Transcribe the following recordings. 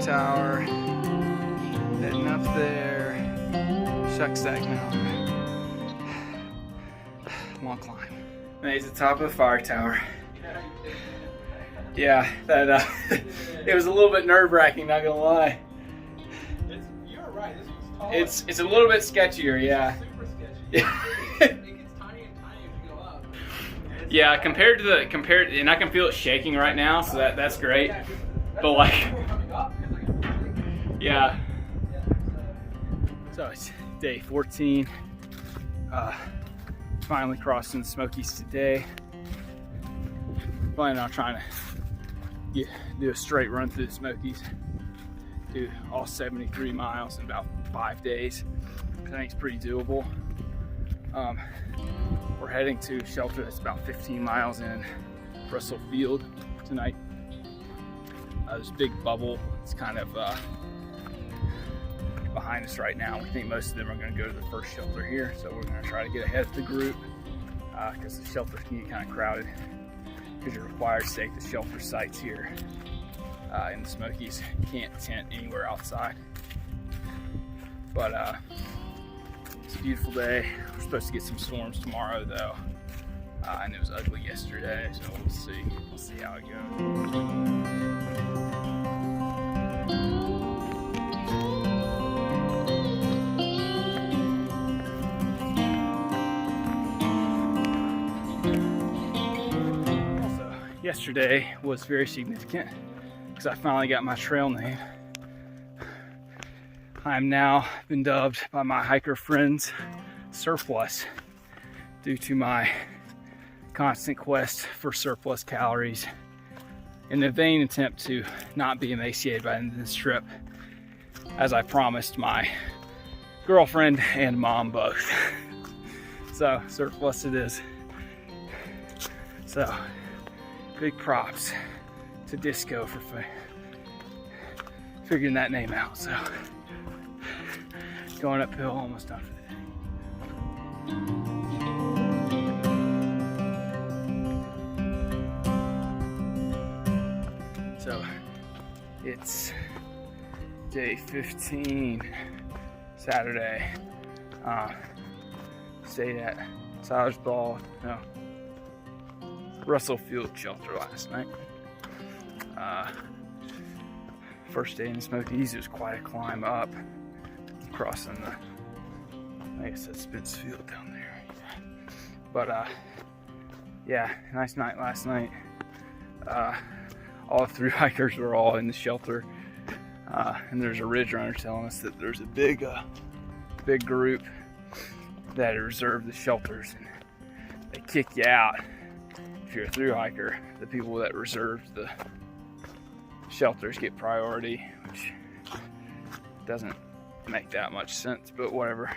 tower. Heading up there. Shucksack Mountain. Long climb. Made it to the top of the fire tower. Yeah, that it was a little bit nerve-wracking, not gonna lie. You're right, this was tall. It's a little bit sketchier, yeah. Super sketchy. Yeah. It gets tinier and tinier as you go up. Yeah, compared, and I can feel it shaking right now, so that's great. But like, yeah. So it's day 14. Finally crossing the Smokies today. Planning on trying to do a straight run through the Smokies. Do all 73 miles in about 5 days. I think it's pretty doable. We're heading to a shelter that's about 15 miles in Russell Field tonight. There's a big bubble. It's kind of behind us right now. We think most of them are going to go to the first shelter here, so we're going to try to get ahead of the group because the shelters can get kind of crowded because you're required to take the shelter sites here in the Smokies. You can't tent anywhere outside. But it's a beautiful day. We're supposed to get some storms tomorrow though, and it was ugly yesterday, so we'll see. We'll see how it goes. Yesterday was very significant because I finally got my trail name. I'm now been dubbed by my hiker friends Surplus due to my constant quest for surplus calories in a vain attempt to not be emaciated by the end of this trip, as I promised my girlfriend and mom both. So Surplus it is. So big props to Disco for figuring that name out. So going uphill, almost done for the day. So it's day 15, Saturday. Stayed at Russell Field shelter last night. First day in the Smokies, it was quite a climb up, crossing the, I guess that's Spence Field down there. But yeah, nice night last night. All through hikers were all in the shelter, and there's a ridge runner telling us that there's a big group that reserved the shelters, and they kick you out if you're a thru hiker. The people that reserved the shelters get priority, which doesn't make that much sense, but whatever.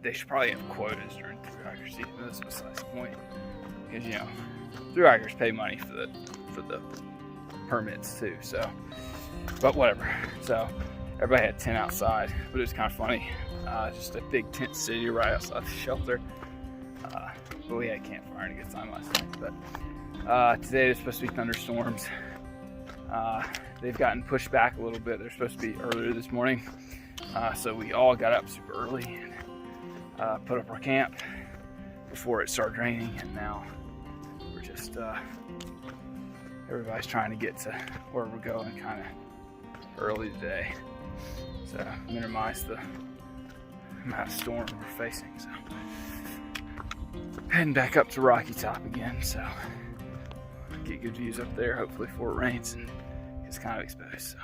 They should probably have quotas during thru hiker season. That's besides the point, because you know thru hikers pay money for the permits too. So, but whatever. So everybody had a tent outside, but it was kind of funny. Just a big tent city right outside the shelter. But we had a campfire and a good time last night. But today there's supposed to be thunderstorms. They've gotten pushed back a little bit. They're supposed to be earlier this morning. So we all got up super early and put up our camp before it started raining. And now we're just, everybody's trying to get to where we're going kind of early today. So minimize the amount of storm we're facing. So heading back up to Rocky Top again, so get good views up there, hopefully before it rains and it's kind of exposed. So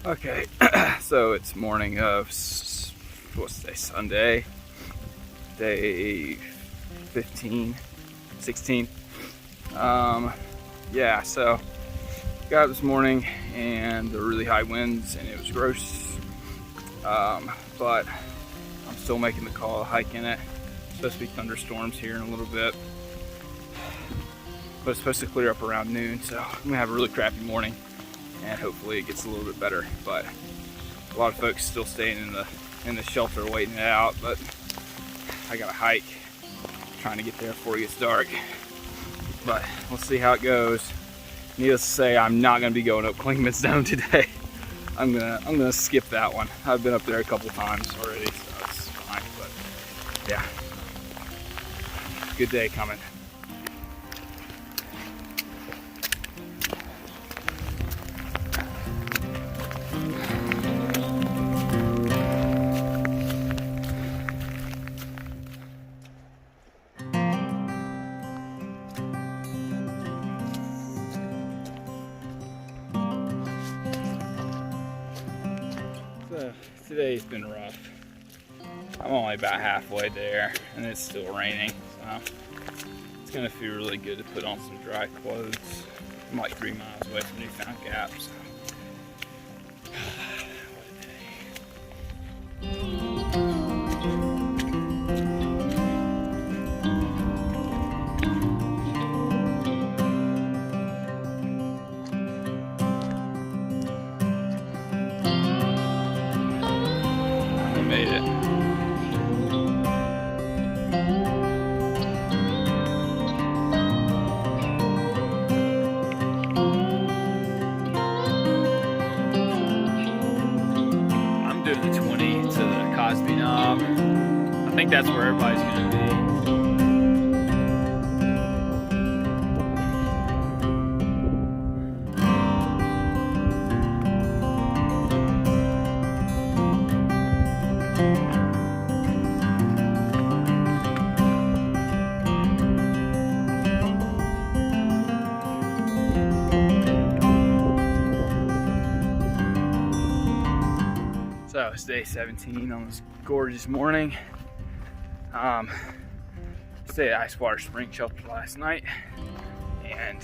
Okay, so it's morning of, what's today, Sunday, day 15, 16. Yeah, so got up this morning and the really high winds and it was gross. But I'm still making the call, hiking it. It's supposed to be thunderstorms here in a little bit, but it's supposed to clear up around noon, so I'm gonna have a really crappy morning and hopefully it gets a little bit better. But a lot of folks still staying in the shelter waiting it out, but I got a hike trying to get there before it gets dark. But we'll see how it goes. Needless to say, I'm not gonna be going up Clingman's Dome today. I'm gonna skip that one. I've been up there a couple times already, so it's fine. But yeah, good day coming. So today's been rough. I'm only about halfway there and it's still raining, so it's gonna feel really good to put on some dry clothes. I'm like 3 miles away from Newfound Gap, so what a day. I made it. I'm doing the 20 to the Cosby Knob. I think that's where everybody's gonna be. So it's day 17 on this gorgeous morning. Stayed at Ice Water Spring Shelter last night and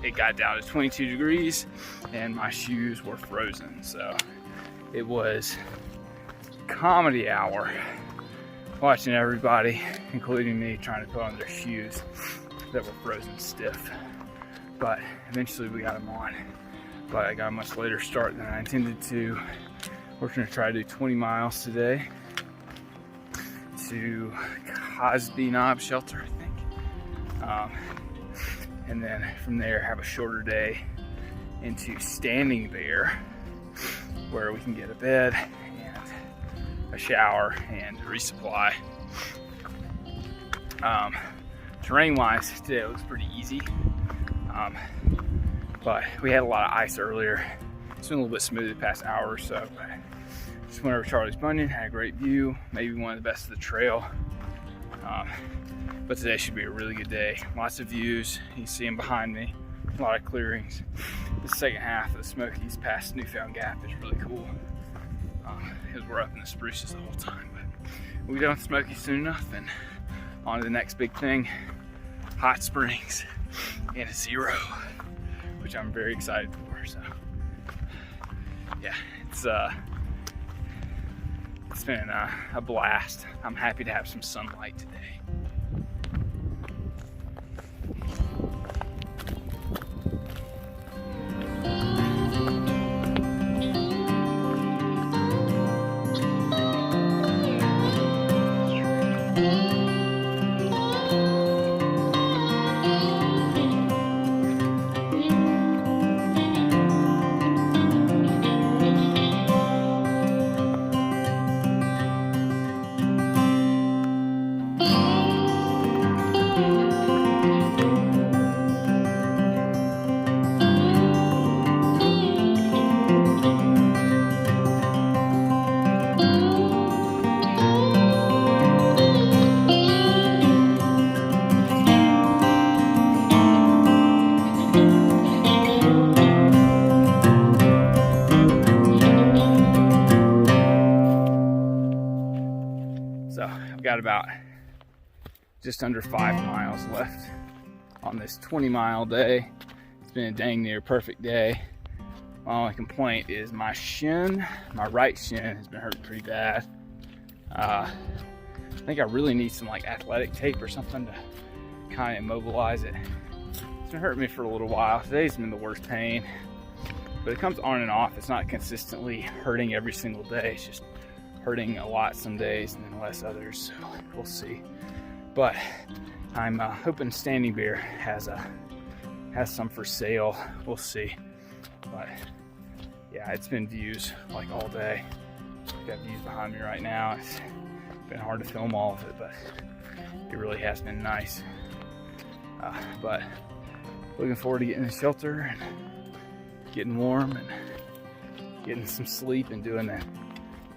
it got down to 22 degrees and my shoes were frozen. So it was comedy hour watching everybody, including me, trying to put on their shoes that were frozen stiff. But eventually we got them on. But I got a much later start than I intended to. We're gonna try to do 20 miles today to Cosby Knob Shelter, I think. And then from there have a shorter day into Standing Bear, where we can get a bed and a shower and resupply. Terrain-wise, today it was pretty easy. But we had a lot of ice earlier. It's been a little bit smooth the past hour or so, but just went over Charlie's Bunyan, had a great view, maybe one of the best of the trail. But today should be a really good day. Lots of views, you can see them behind me, a lot of clearings. The second half of the Smokies past Newfound Gap is really cool, because we're up in the spruces the whole time. But we'll be done with Smokies soon enough and on to the next big thing, hot springs and a zero, which I'm very excited for. So yeah, it's been a blast. I'm happy to have some sunlight today. got about just under 5 miles left on this 20-mile day. It's been a dang near perfect day. My only complaint is my shin, my right shin has been hurting pretty bad. I think I really need some like athletic tape or something to kind of immobilize it. It's been hurting me for a little while. Today's been the worst pain, but it comes on and off. It's not consistently hurting every single day. It's just hurting a lot some days and then less others, so we'll see. But I'm hoping Standing Bear has some for sale. We'll see. But yeah, it's been views like all day. Got views behind me right now. It's been hard to film all of it, but it really has been nice. But looking forward to getting in the shelter and getting warm and getting some sleep and doing a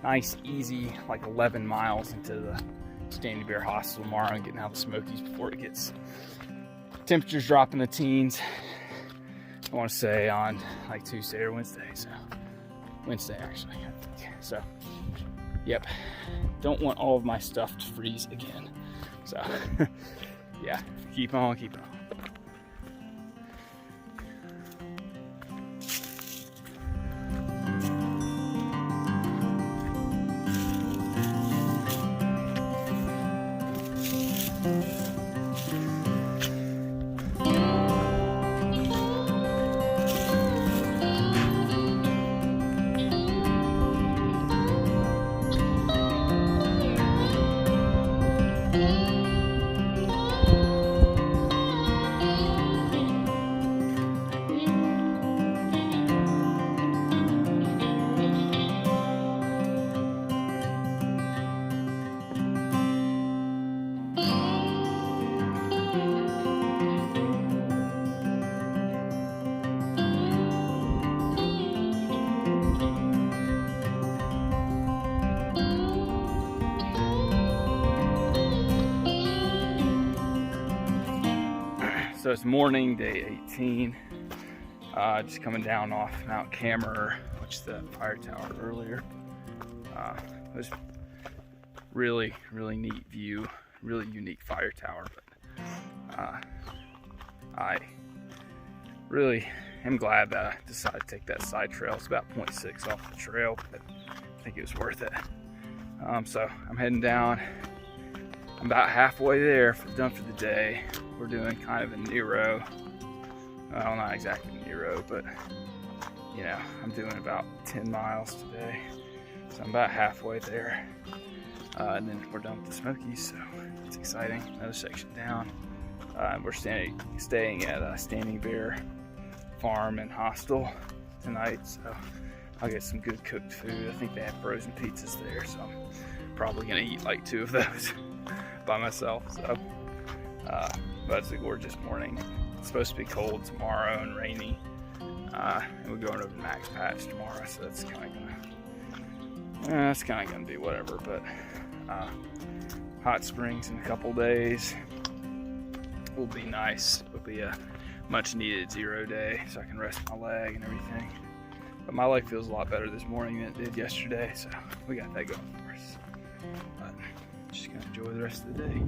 nice, easy, like 11 miles into the Standing Bear Hostel tomorrow and getting out of the Smokies before it gets temperatures drop in the teens. I want to say on like Tuesday or Wednesday, so Wednesday actually, I think. So, yep, don't want all of my stuff to freeze again. So, yeah, keep on, keep on. So it's morning, day 18. Just coming down off Mount Camerer, which is the fire tower earlier. It was really, really neat view, really unique fire tower. But I really am glad that I decided to take that side trail. It's about 0.6 off the trail, but I think it was worth it. So I'm heading down. I'm about halfway there, done for the day. We're doing kind of a Nero. Well, not exactly Nero, but you know, I'm doing about 10 miles today. So I'm about halfway there. And then we're done with the Smokies, so it's exciting. Another section down. We're staying at Standing Bear Farm and Hostel tonight, so I'll get some good cooked food. I think they have frozen pizzas there, so I'm probably gonna eat like 2 of those by myself. So, but it's a gorgeous morning. It's supposed to be cold tomorrow and rainy, and we're going over to Max Patch tomorrow, so that's kind of gonna be whatever. But hot springs in a couple days will be nice. It'll be a much needed 0 day, so I can rest my leg and everything. But my leg feels a lot better this morning than it did yesterday, so we got that going for us. But just gonna enjoy the rest of the day.